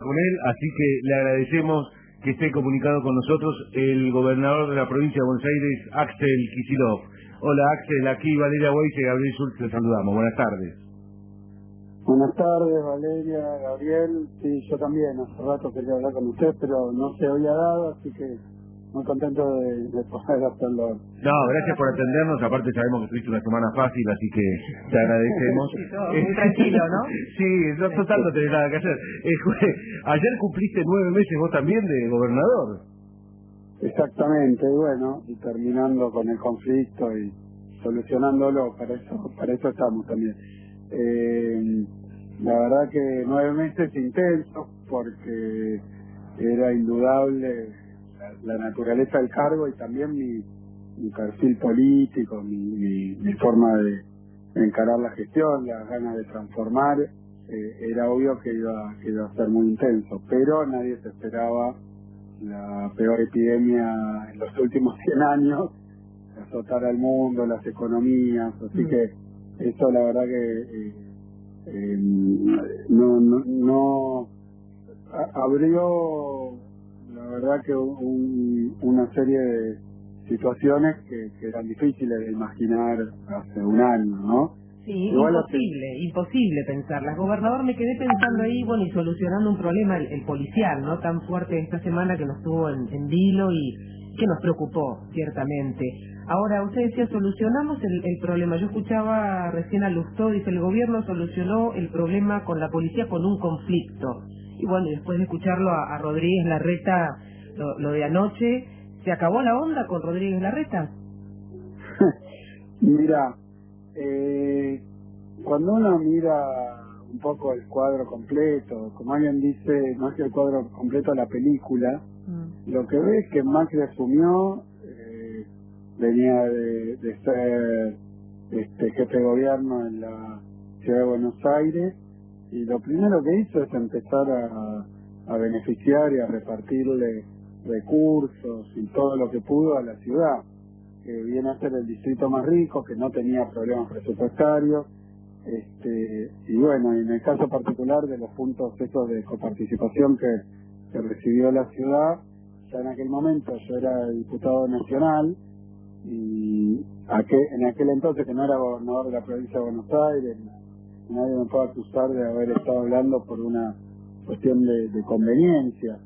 con él, así que le agradecemos que esté comunicado con nosotros el gobernador de la provincia de Buenos Aires, Axel Kicillof. Hola Axel, aquí Valeria Weiss y Gabriel Schultz, te saludamos. Buenas tardes. Buenas tardes, Valeria, Gabriel. Sí, yo también, hace rato quería hablar con usted, pero no se había dado, así que muy contento de poder hacerlo. No, gracias por atendernos, aparte sabemos que tuviste una semana fácil, así que te agradecemos. Muy tranquilo, ¿no? Sí, yo total no tenés nada que hacer. Ayer cumpliste 9 meses vos también de gobernador. Exactamente, y bueno, y terminando con el conflicto y solucionándolo, para eso estamos también. La verdad que 9 meses intensos, porque era indudable la naturaleza del cargo y también mi perfil político, mi forma de encarar la gestión, las ganas de transformar. Era obvio que iba a ser muy intenso, pero nadie se esperaba la peor epidemia en los últimos 100 años, azotar al mundo, las economías, así que eso la verdad que no abrió la verdad que una serie de situaciones que eran difíciles de imaginar hace un año, ¿no? Sí, imposible pensarlas. Gobernador, me quedé pensando ahí, bueno, y solucionando un problema, el policial, ¿no? Tan fuerte esta semana que nos tuvo en vilo y que nos preocupó, ciertamente. Ahora, usted decía, solucionamos el problema. Yo escuchaba recién a Lustó, dice, el gobierno solucionó el problema con la policía con un conflicto. Y bueno, y después de escucharlo a Rodríguez Larreta, lo de anoche, ¿se acabó la onda con Rodríguez Larreta? Mira, cuando uno mira un poco el cuadro completo, como alguien dice, más que el cuadro completo de la película, lo que ve es que Macri asumió, venía de ser jefe de gobierno en la ciudad de Buenos Aires, y lo primero que hizo es empezar a beneficiar y a repartirle recursos y todo lo que pudo a la ciudad, que viene a ser el distrito más rico, que no tenía problemas presupuestarios, y bueno, en el caso particular de los puntos esos de coparticipación que recibió la ciudad, ya en aquel momento yo era diputado nacional, y en aquel entonces, que no era gobernador de la provincia de Buenos Aires, nadie me puede acusar de haber estado hablando por una cuestión de conveniencia.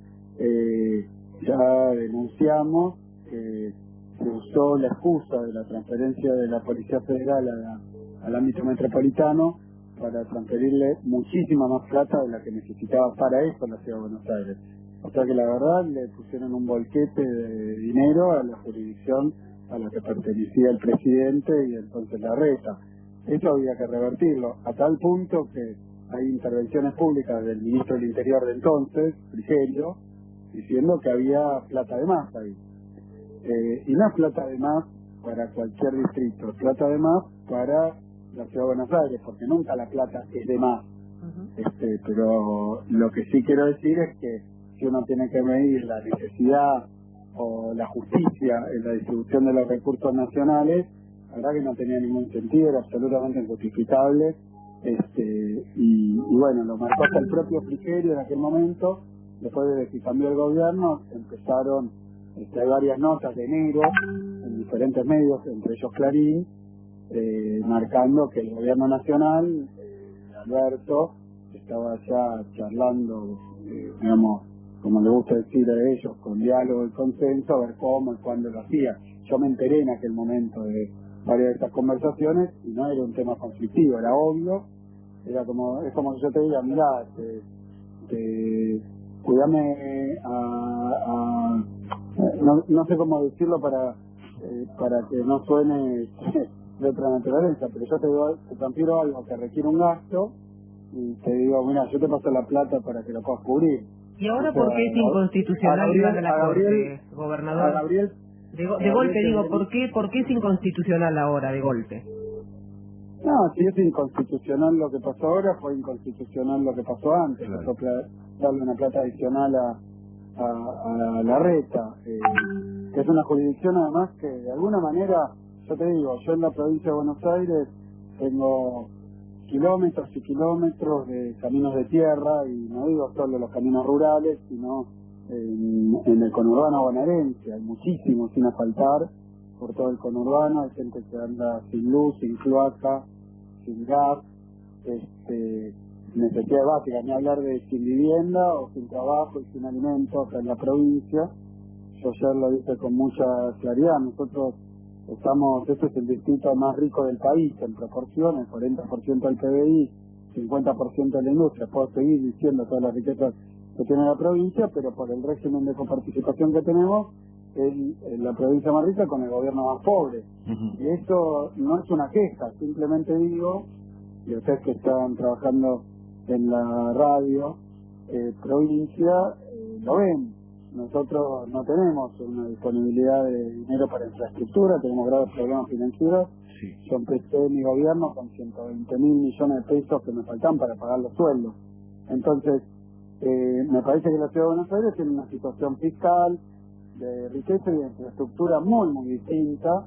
Ya denunciamos que se usó la excusa de la transferencia de la Policía Federal al ámbito metropolitano para transferirle muchísima más plata de la que necesitaba para eso la Ciudad de Buenos Aires. O sea que la verdad le pusieron un bolquete de dinero a la jurisdicción a la que pertenecía el presidente y entonces Larreta. Eso había que revertirlo, a tal punto que hay intervenciones públicas del ministro del Interior de entonces, Frigerio, diciendo que había plata de más ahí. Y no es plata de más para cualquier distrito, es plata de más para la Ciudad de Buenos Aires, porque nunca la plata es de más. Pero lo que sí quiero decir es que si uno tiene que medir la necesidad o la justicia en la distribución de los recursos nacionales, la verdad que no tenía ningún sentido, era absolutamente injustificable, y bueno, lo marcó hasta el propio Frigerio en aquel momento. Después de que cambió el gobierno, empezaron, hay varias notas de enero en diferentes medios, entre ellos Clarín, marcando que el gobierno nacional, Alberto, estaba ya charlando, digamos, como le gusta decir a ellos, con diálogo y consenso, a ver cómo y cuándo lo hacía. Yo me enteré en aquel momento de varias de estas conversaciones y no era un tema conflictivo, era obvio, es como si yo te diga, mirá, cuídame no sé cómo decirlo para que no suene de otra naturaleza, pero yo te transfiero algo que requiere un gasto y te digo, mira, yo te paso la plata para que lo puedas cubrir. ¿Y ahora por qué es inconstitucional ir a la Corte, gobernador? De golpe digo, ¿por qué es inconstitucional ahora, de golpe? No, si es inconstitucional lo que pasó ahora, fue inconstitucional lo que pasó antes. Claro. Darle una plata adicional a Larreta, que es una jurisdicción además que de alguna manera, yo te digo, yo en la provincia de Buenos Aires tengo kilómetros y kilómetros de caminos de tierra, y no digo solo los caminos rurales, sino en el conurbano bonaerense. Hay muchísimos sin asfaltar por todo el conurbano, hay gente que anda sin luz, sin cloaca, sin gas, necesidades básicas, ni hablar de sin vivienda o sin trabajo y sin alimentos acá en la provincia. Yo ayer lo dije con mucha claridad, nosotros este es el distrito más rico del país en proporción, el 40% del PBI, 50% de la industria. Puedo seguir diciendo todas las riquezas que tiene la provincia, pero por el régimen de coparticipación que tenemos, es la provincia más rica con el gobierno más pobre. Y esto no es una queja, simplemente digo, y ustedes que están trabajando en la radio provincia, lo ven. Nosotros no tenemos una disponibilidad de dinero para infraestructura, tenemos graves problemas financieros. Sí. Yo empecé mi gobierno con 120.000 millones de pesos que me faltan para pagar los sueldos. Entonces, me parece que la Ciudad de Buenos Aires tiene una situación fiscal, de riqueza y de infraestructura muy, muy distinta.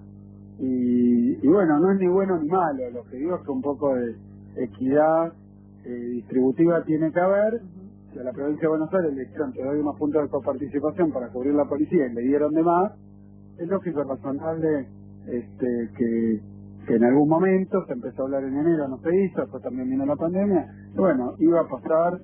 Y bueno, no es ni bueno ni malo. Lo que digo es que un poco de equidad distributiva tiene que haber. Si a la provincia de Buenos Aires le dijeron te doy unos puntos de coparticipación para cubrir la policía y le dieron de más, es lógico, razonable que en algún momento se empezó a hablar en enero, no se hizo, después también vino la pandemia, y bueno, iba a pasar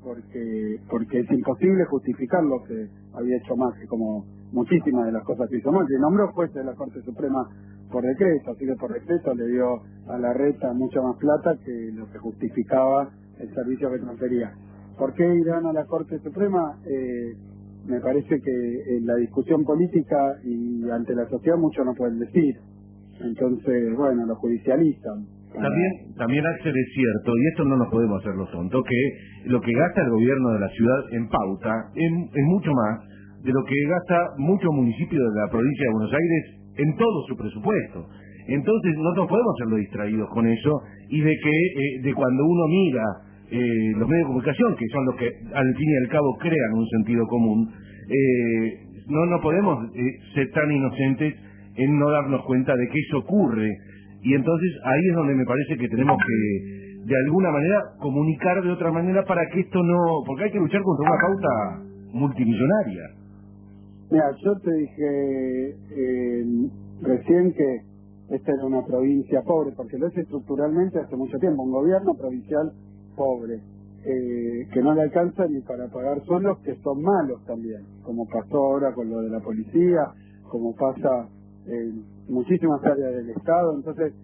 porque es imposible justificar lo que había hecho Macri, como muchísimas de las cosas que hizo Macri. Nombró juez de la Corte Suprema por decreto, así que por decreto le dio a la reta mucha más plata que lo que justificaba el servicio que transfería. ¿Por qué irán a la Corte Suprema? Me parece que en la discusión política y ante la sociedad muchos no pueden decir. Entonces, bueno, lo judicializan. También Axel, es cierto, y esto no nos podemos hacer los tontos, que lo que gasta el gobierno de la ciudad en pauta es mucho más de lo que gasta muchos municipios de la provincia de Buenos Aires en todo su presupuesto. Entonces no nos podemos hacerlo distraídos con eso, y de cuando uno mira los medios de comunicación, que son los que al fin y al cabo crean un sentido común, no podemos ser tan inocentes en no darnos cuenta de que eso ocurre. Y entonces ahí es donde me parece que tenemos que de alguna manera comunicar de otra manera para que esto no, porque hay que luchar contra una pauta multimillonaria. Mira, yo te dije recién que esta era una provincia pobre, porque lo es estructuralmente hace mucho tiempo, un gobierno provincial pobre, que no le alcanza ni para pagar sueldos que son malos también, como pasó ahora con lo de la policía, como pasa en muchísimas áreas del Estado. Entonces,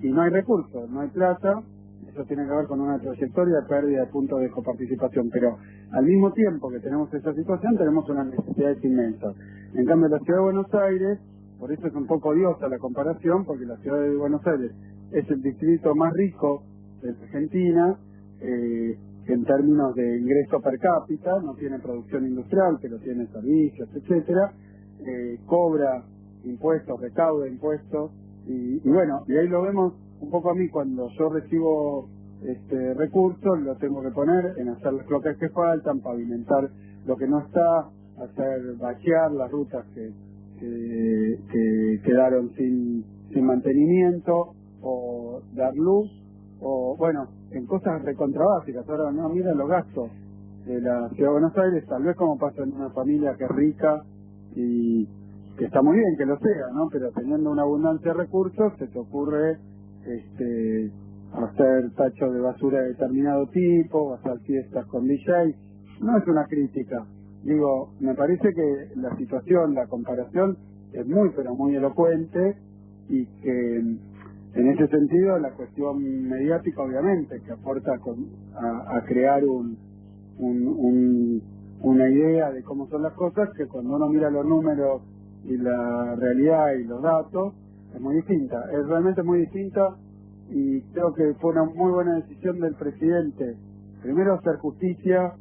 y no hay recursos, no hay plata. Eso tiene que ver con una trayectoria de pérdida de puntos de coparticipación, pero al mismo tiempo que tenemos esa situación, tenemos unas necesidades inmensas. En cambio, la Ciudad de Buenos Aires, por eso es un poco odiosa la comparación, porque la Ciudad de Buenos Aires es el distrito más rico de Argentina, en términos de ingreso per cápita, no tiene producción industrial, pero tiene servicios, etcétera, cobra impuestos, recauda impuestos, y bueno, y ahí lo vemos un poco a mí cuando yo recibo recursos, lo tengo que poner en hacer las cloacas que faltan, pavimentar lo que no está, hacer bachear las rutas que quedaron sin mantenimiento, o dar luz, o bueno, en cosas recontrabásicas. Ahora no, mira los gastos de la Ciudad de Buenos Aires, tal vez como pasa en una familia que es rica y que está muy bien que lo sea, ¿no? Pero teniendo una abundancia de recursos, se te ocurre hacer tachos de basura de determinado tipo, hacer fiestas con DJ. No es una crítica. Digo, me parece que la situación, la comparación es muy, pero muy elocuente, y que en ese sentido la cuestión mediática, obviamente, que aporta a crear una idea de cómo son las cosas, que cuando uno mira los números y la realidad y los datos, es muy distinta, es realmente muy distinta. Y creo que fue una muy buena decisión del presidente, primero hacer justicia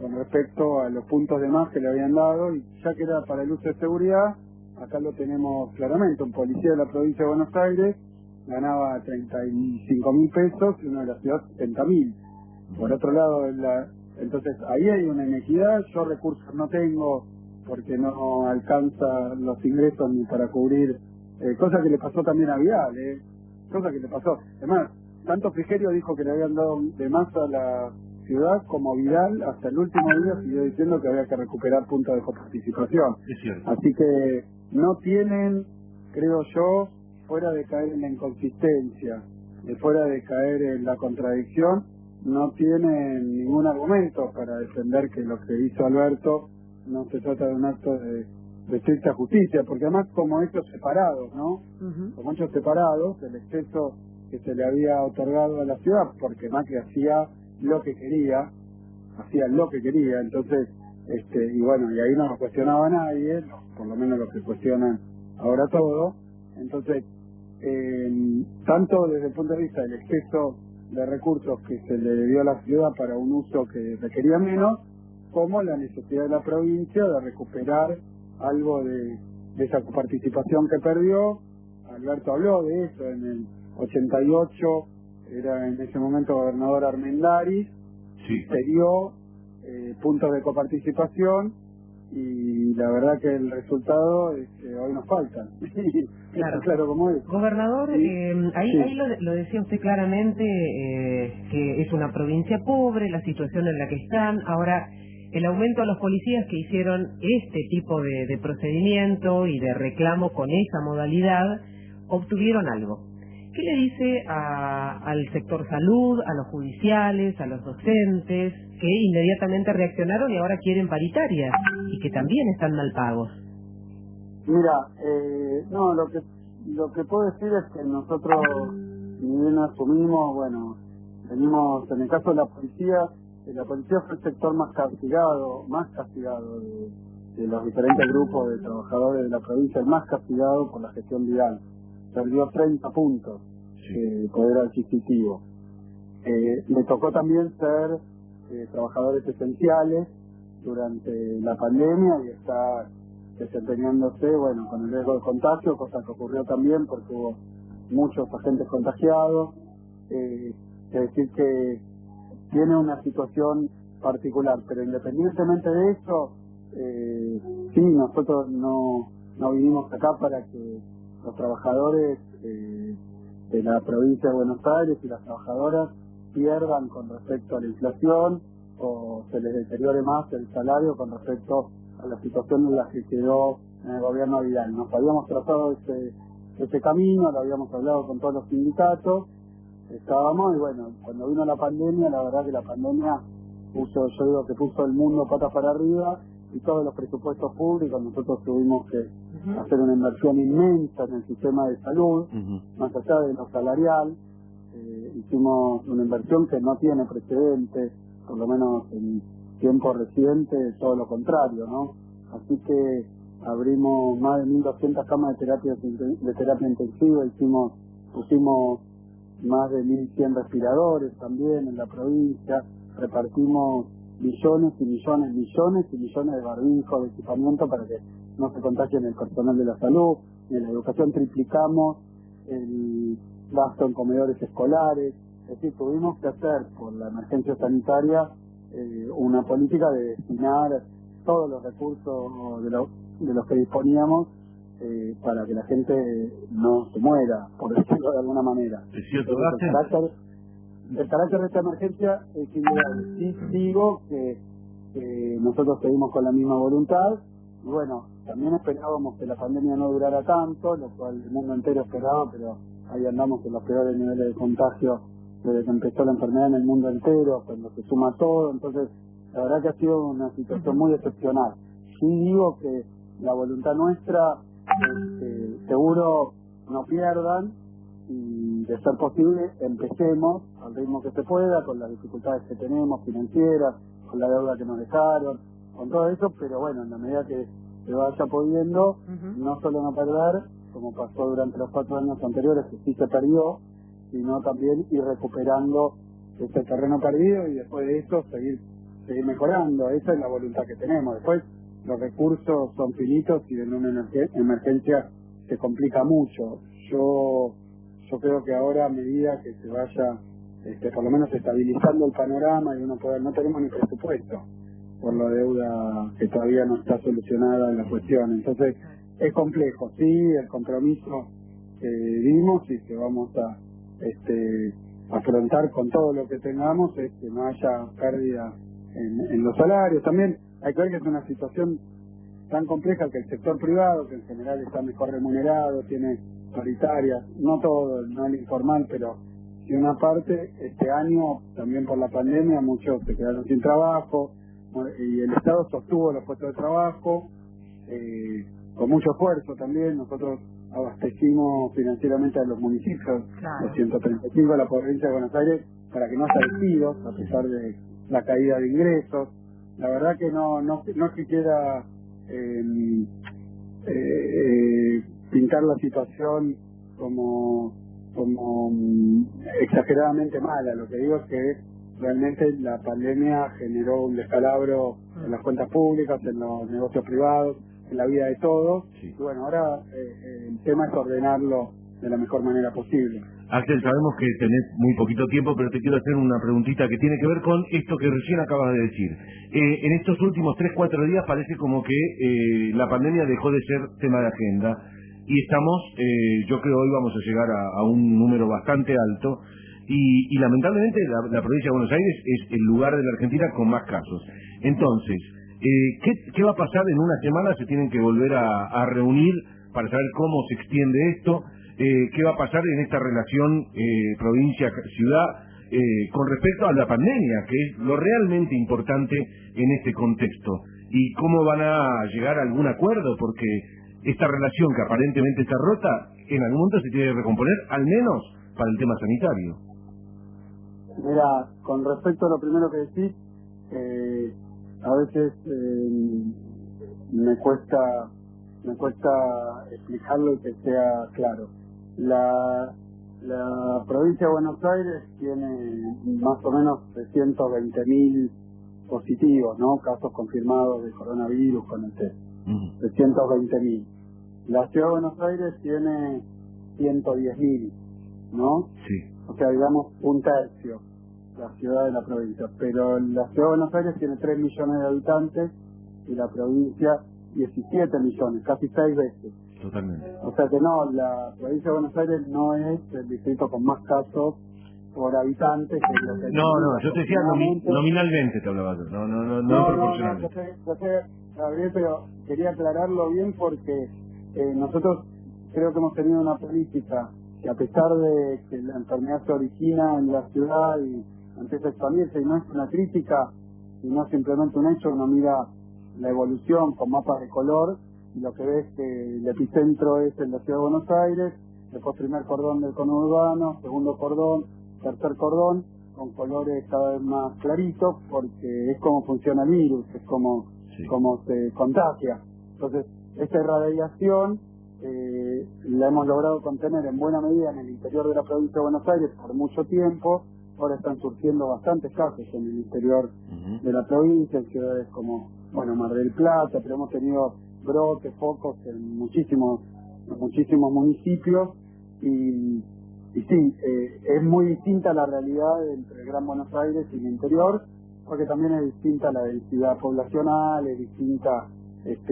con respecto a los puntos de más que le habían dado, y ya que era para el uso de seguridad, acá lo tenemos claramente. Un policía de la provincia de Buenos Aires ganaba 35.000 pesos y uno de la ciudad 70.000. Por otro lado, entonces ahí hay una inequidad. Yo recursos no tengo porque no alcanza los ingresos ni para cubrir, cosa que le pasó también a Vial, cosa que le pasó. Además, tanto Frigerio dijo que le habían dado de más a la ciudad, como Vidal hasta el último día siguió diciendo que había que recuperar puntos de coparticipación. Es cierto. Así que no tienen, creo yo, fuera de caer en la inconsistencia, fuera de caer en la contradicción, no tienen ningún argumento para defender que lo que hizo Alberto no se trata de un acto de estricta justicia, porque además como hechos separados, ¿no? Como hechos separados, el exceso que se le había otorgado a la ciudad, porque Macri hacía lo que quería, entonces, y bueno, y ahí no lo cuestionaba nadie, por lo menos los que cuestionan ahora todo, entonces, tanto desde el punto de vista del exceso de recursos que se le dio a la ciudad para un uso que requería menos, como la necesidad de la provincia de recuperar algo de esa participación que perdió. Alberto habló de eso en el 88, era en ese momento gobernador Armendáriz, sí. Se dio puntos de coparticipación y la verdad que el resultado es que hoy nos faltan. Claro como es. Gobernador, ¿Sí? ahí lo decía usted claramente, que es una provincia pobre, la situación en la que están. Ahora, el aumento a los policías que hicieron este tipo de procedimiento y de reclamo con esa modalidad, obtuvieron algo. ¿Qué le dice al sector salud, a los judiciales, a los docentes, que inmediatamente reaccionaron y ahora quieren paritarias y que también están mal pagos? Mira, no, lo que puedo decir es que nosotros, ni bien asumimos, bueno, venimos, en el caso de la policía fue el sector más castigado de los diferentes grupos de trabajadores de la provincia, el más castigado por la gestión Vidal. Perdió 30 puntos de poder adquisitivo. Le tocó también ser trabajadores esenciales durante la pandemia y está desempeñándose, bueno, con el riesgo de contagio, cosa que ocurrió también porque hubo muchos agentes contagiados. Es decir que tiene una situación particular, pero independientemente de eso, sí, nosotros no vinimos acá para que los trabajadores de la provincia de Buenos Aires y las trabajadoras pierdan con respecto a la inflación o se les deteriore más el salario con respecto a la situación en la que quedó en el gobierno Vidal. Nos habíamos trazado ese camino, lo habíamos hablado con todos los sindicatos, estábamos, y bueno, cuando vino la pandemia, la verdad que la pandemia yo digo que puso el mundo patas para arriba y todos los presupuestos públicos. Nosotros tuvimos que hacer una inversión inmensa en el sistema de salud, más allá de lo salarial. Hicimos una inversión que no tiene precedentes, por lo menos en tiempo reciente, todo lo contrario, ¿no? Así que abrimos más de 1.200 camas de terapia intensiva, pusimos más de 1.100 respiradores también en la provincia, repartimos millones y millones de barbijos, de equipamiento para que no se contagien el personal de la salud. En la educación triplicamos el gasto en comedores escolares. Es decir, tuvimos que hacer por la emergencia sanitaria una política de destinar todos los recursos de los que disponíamos para que la gente no se muera, por decirlo de alguna manera. Es cierto, el carácter de esta emergencia es indudable. Sí digo que nosotros seguimos con la misma voluntad y bueno, también esperábamos que la pandemia no durara tanto, lo cual el mundo entero esperaba, pero ahí andamos en los peores niveles de contagio desde que empezó la enfermedad en el mundo entero, cuando se suma todo. Entonces la verdad que ha sido una situación muy excepcional. Sí digo que la voluntad nuestra es que seguro no pierdan y de ser posible empecemos al ritmo que se pueda, con las dificultades que tenemos financieras, con la deuda que nos dejaron, con todo eso, pero bueno, en la medida que se vaya pudiendo, no solo no perder, como pasó durante los 4 años anteriores, que sí se perdió, sino también ir recuperando ese terreno perdido y después de eso seguir mejorando. Esa es la voluntad que tenemos. Después los recursos son finitos y en una emergencia se complica mucho. Yo creo que ahora, a medida que se vaya por lo menos estabilizando el panorama y uno pueda, no tenemos ni presupuesto por la deuda que todavía no está solucionada en la cuestión. Entonces es complejo, sí, el compromiso que dimos y que vamos a afrontar con todo lo que tengamos es que no haya pérdida en los salarios. También hay que ver que es una situación tan compleja que el sector privado, que en general está mejor remunerado, tiene paritarias, no todo, no el informal, pero si una parte, este año, también por la pandemia, muchos se quedaron sin trabajo, y el Estado sostuvo los puestos de trabajo, con mucho esfuerzo también. Nosotros abastecimos financieramente a los municipios, claro, los 135 de la provincia de Buenos Aires, para que no haya despidos, a pesar de la caída de ingresos. La verdad que no quisiera pintar la situación como exageradamente mala. Lo que digo es que realmente la pandemia generó un descalabro en las cuentas públicas, en los negocios privados, en la vida de todos. Sí. Y bueno, ahora el tema es ordenarlo de la mejor manera posible. Axel, sabemos que tenés muy poquito tiempo, pero te quiero hacer una preguntita que tiene que ver con esto que recién acabas de decir. En estos últimos 3-4 días parece como que la pandemia dejó de ser tema de agenda y estamos, yo creo hoy vamos a llegar a un número bastante alto y lamentablemente la provincia de Buenos Aires es el lugar de la Argentina con más casos. Entonces, ¿qué va a pasar en una semana? Se tienen que volver a reunir para saber cómo se extiende esto. ¿Qué va a pasar en esta relación provincia-ciudad con respecto a la pandemia, que es lo realmente importante en este contexto? ¿Y cómo van a llegar a algún acuerdo? Porque esta relación que aparentemente está rota, en algún momento se tiene que recomponer, al menos para el tema sanitario. Mira, con respecto a lo primero que decís, a veces me cuesta explicarlo y que sea claro. La provincia de Buenos Aires tiene más o menos 320.000 positivos, ¿no? Casos confirmados de coronavirus con el test. 320.000. La ciudad de Buenos Aires tiene 110.000, ¿no? Sí. O sea, digamos un tercio la ciudad de la provincia. Pero la ciudad de Buenos Aires tiene 3 millones de habitantes y la provincia 17 millones, casi 6 veces. Totalmente. O sea que no, la provincia de Buenos Aires no es el distrito con más casos por habitante. Que lo que no, yo te decía nominalmente te hablaba, no proporcionalmente. Yo sé, Gabriel, pero quería aclararlo bien porque nosotros creo que hemos tenido una política que, a pesar de que la enfermedad se origina en la ciudad y empieza a expandirse, y no es una crítica, sino simplemente un hecho, uno mira la evolución con mapas de color, y lo que ves que el epicentro es en la ciudad de Buenos Aires, después primer cordón del conurbano, segundo cordón, tercer cordón, con colores cada vez más claritos, porque es como funciona el virus, es como se contagia. Entonces, esta irradiación la hemos logrado contener en buena medida en el interior de la provincia de Buenos Aires por mucho tiempo. Ahora están surgiendo bastantes casos en el interior de la provincia, en ciudades como, Mar del Plata, pero hemos tenido brotes, focos en muchísimos municipios, y sí, es muy distinta la realidad entre el Gran Buenos Aires y el interior, porque también es distinta la densidad poblacional, es distinta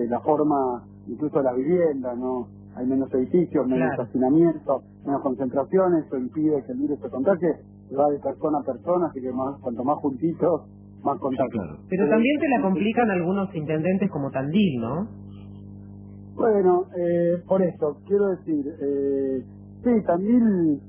la forma, incluso de la vivienda, ¿no? Hay menos edificios, menos hacinamiento, menos concentraciones, eso impide que el virus se contagie, va de persona a persona, así que cuanto más juntitos, más contagio. Sí, claro. Pero también se la complican algunos intendentes como Tandil, ¿no? Bueno, por eso, quiero decir, sí, Tandil,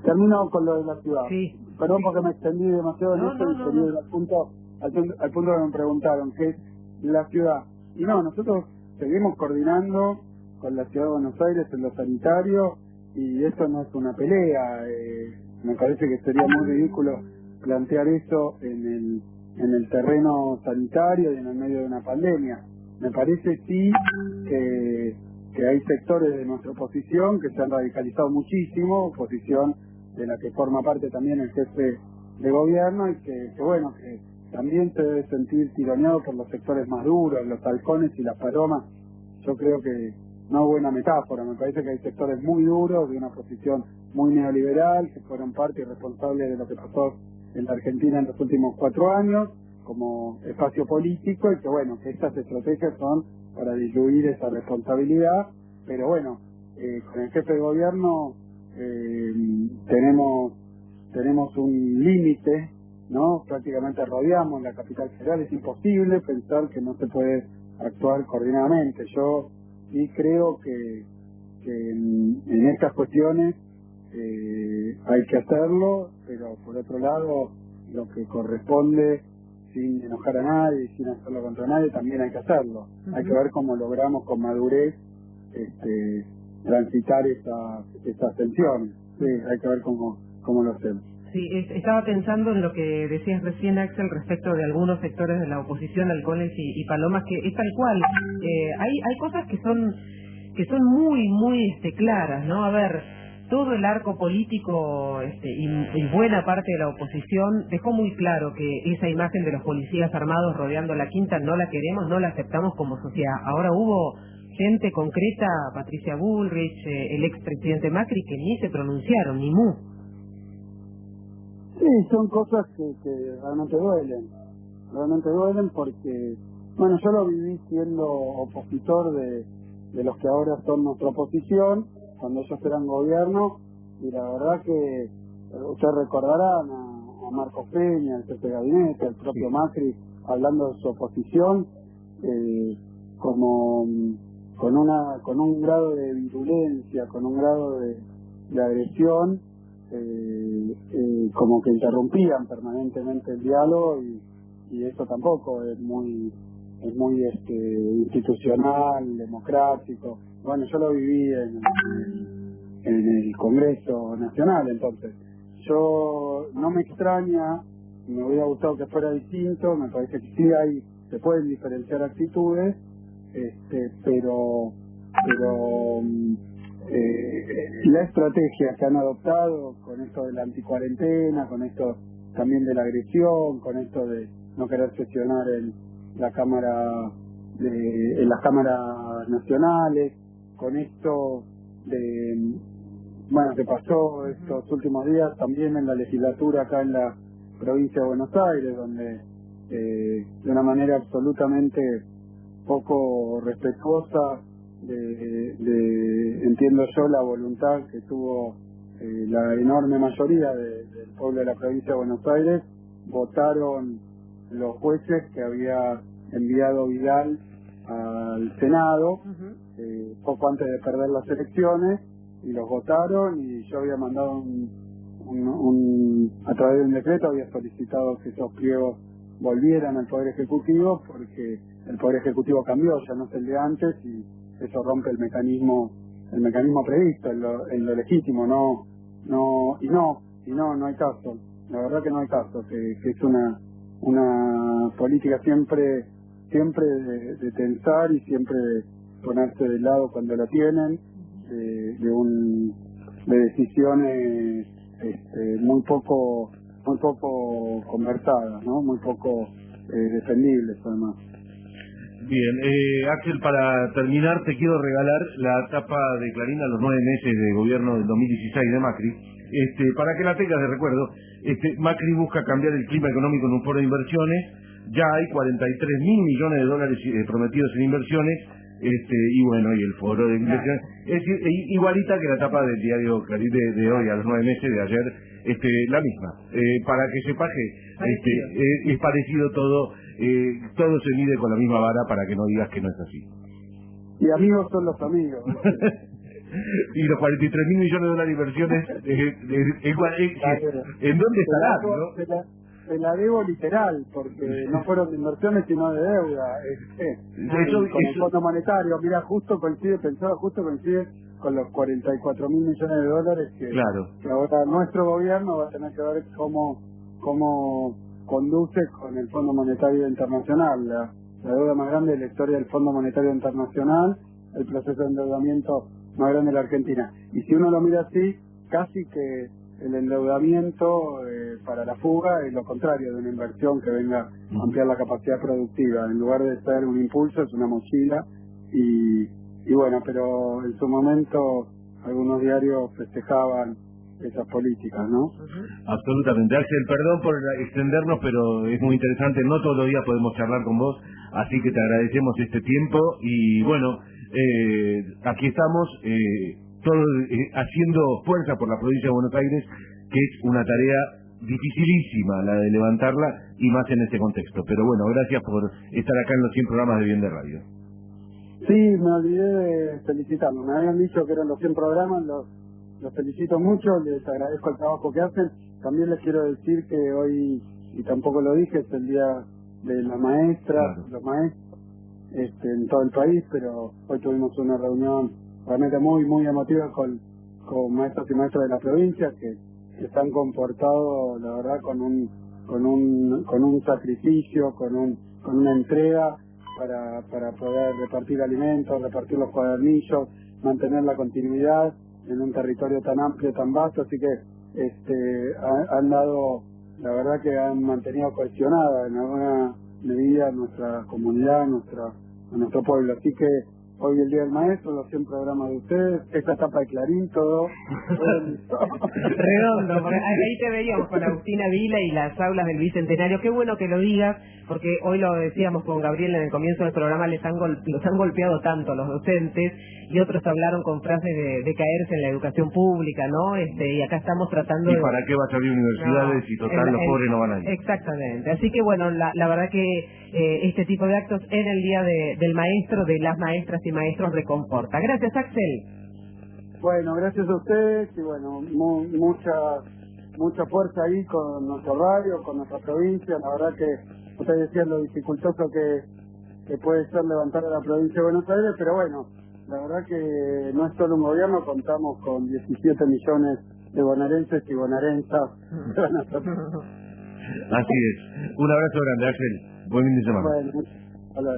termino con lo de la ciudad. Sí. Perdón porque me extendí demasiado en esto y quería ir al punto que me preguntaron, que es la ciudad. Y no, nosotros seguimos coordinando con la ciudad de Buenos Aires en lo sanitario, y esto no es una pelea. Me parece que sería muy ridículo plantear eso en el terreno sanitario y en el medio de una pandemia. Me parece sí que hay sectores de nuestra oposición que se han radicalizado muchísimo, oposición de la que forma parte también el jefe de gobierno, y que también se debe sentir tironeado por los sectores más duros, los halcones y las palomas. Yo creo que no es buena metáfora. Me parece que hay sectores muy duros de una oposición muy neoliberal que fueron parte y responsables de lo que pasó en la Argentina en los últimos 4 años como espacio político, y que estas estrategias son para diluir esa responsabilidad. Pero con el jefe de gobierno tenemos tenemos un límite, ¿no? Prácticamente rodeamos la capital federal, es imposible pensar que no se puede actuar coordinadamente. Yo sí creo que en estas cuestiones hay que hacerlo, pero por otro lado, lo que corresponde, sin enojar a nadie, sin hacerlo contra nadie, también hay que hacerlo. Hay que ver cómo logramos con madurez transitar esas tensiones. Sí, hay que ver cómo lo hacemos. Sí, estaba pensando en lo que decías recién, Axel, respecto de algunos sectores de la oposición, Halcones y Palomas, que es tal cual. Hay cosas que son muy claras, ¿no? A ver, todo el arco político y buena parte de la oposición dejó muy claro que esa imagen de los policías armados rodeando la quinta no la queremos, no la aceptamos como sociedad. Ahora hubo gente concreta, Patricia Bullrich, el expresidente Macri, que ni se pronunciaron, ni mu. Sí, son cosas que realmente duelen porque, bueno, yo lo viví siendo opositor de los que ahora son nuestra oposición, cuando ellos eran gobierno, y la verdad que ustedes recordarán a Marcos Peña, el jefe de gabinete, el propio Macri, hablando de su oposición, como con un grado de virulencia, con un grado de agresión, como que interrumpían permanentemente el diálogo, y eso tampoco es muy institucional, democrático. Bueno, yo lo viví en el Congreso Nacional, entonces yo no me extraña, me hubiera gustado que fuera distinto, me parece que sí se pueden diferenciar actitudes, pero la estrategia que han adoptado con esto de la anticuarentena, con esto también de la agresión, con esto de no querer sesionar en las cámaras nacionales, con esto que pasó estos últimos días también en la legislatura acá en la provincia de Buenos Aires, donde de una manera absolutamente poco respetuosa entiendo yo, la voluntad que tuvo la enorme mayoría del pueblo de la provincia de Buenos Aires, votaron los jueces que había enviado Vidal al Senado poco antes de perder las elecciones, y los votaron, y yo había mandado a través de un decreto había solicitado que esos pliegos volvieran al Poder Ejecutivo, porque el Poder Ejecutivo cambió, ya no es el de antes, y eso rompe el mecanismo previsto, en lo legítimo. No hay caso, la verdad que no hay caso, que es una política siempre de tensar y siempre de ponerse de lado cuando lo tienen, de decisiones muy poco conversadas, ¿no? Muy poco defendibles además. Bien, Axel, para terminar te quiero regalar la tapa de Clarín a los 9 meses de gobierno del 2016 de Macri, para que la tengas de recuerdo. Macri busca cambiar el clima económico en un foro de inversiones. Ya hay 43.000 millones de dólares prometidos en inversiones, y bueno, y el foro de inversiones es decir, igualita que la tapa del diario Clarín de hoy, a los 9 meses de ayer, la misma, para que sepas que es parecido todo. Todo se mide con la misma vara, para que no digas que no es así. Y amigos son los amigos. Y los 43.000 millones de dólares de inversiones, ¿en dónde estarán? Se la debo literal, porque no fueron de inversiones sino de deuda. Con el Fondo Monetario, mira, justo coincide con los 44.000 millones de dólares que ahora nuestro gobierno va a tener que ver cómo conduce con el Fondo Monetario Internacional, la deuda más grande de la historia del Fondo Monetario Internacional, el proceso de endeudamiento más grande de la Argentina. Y si uno lo mira así, casi que el endeudamiento para la fuga es lo contrario de una inversión que venga a ampliar la capacidad productiva. En lugar de ser un impulso, es una mochila. Y bueno, pero en su momento algunos diarios festejaban esas políticas, ¿no? Absolutamente. Axel, perdón por extendernos, pero es muy interesante. No todos los días podemos charlar con vos, así que te agradecemos este tiempo. Y bueno, aquí estamos, todos haciendo fuerza por la provincia de Buenos Aires, que es una tarea dificilísima la de levantarla, y más en este contexto. Pero bueno, gracias por estar acá en los 100 programas de Bien de Radio. Sí, me olvidé de felicitarlos. Me habían dicho que eran los 100 programas, los felicito mucho, les agradezco el trabajo que hacen. También les quiero decir que hoy, y tampoco lo dije, es el día de la maestra, claro, los maestros, en todo el país, pero hoy tuvimos una reunión realmente muy, muy emotiva con maestros y maestras de la provincia que se han comportado, la verdad, con un sacrificio, con una entrega para poder repartir alimentos, repartir los cuadernillos, mantener la continuidad en un territorio tan amplio, tan vasto, así que han dado, la verdad que han mantenido cohesionada en alguna medida nuestra comunidad, nuestro pueblo, así que hoy el Día del Maestro, los 100 programas de ustedes, esta etapa de Clarín, todo redondo, porque ahí te veíamos con Agustina Vila y las aulas del Bicentenario. Qué bueno que lo digas, porque hoy lo decíamos con Gabriel en el comienzo del programa, los han golpeado tanto los docentes, y otros hablaron con frases de caerse en la educación pública, ¿no? Y acá estamos tratando ¿Y para qué va a abrir universidades si total los pobres no van a ir? Exactamente, así que bueno, la verdad que este tipo de actos en el Día del Maestro, de las maestras y maestros, reconforta. Gracias, Axel. Bueno, gracias a ustedes, y bueno, mucha fuerza ahí con nuestro radio, con nuestra provincia. La verdad que ustedes decían lo dificultoso que puede ser levantar a la provincia de Buenos Aires, pero bueno, la verdad que no es solo un gobierno, contamos con 17 millones de bonaerenses y bonaerensas. Así es. Un abrazo grande, Axel. Buen fin de semana. Bueno,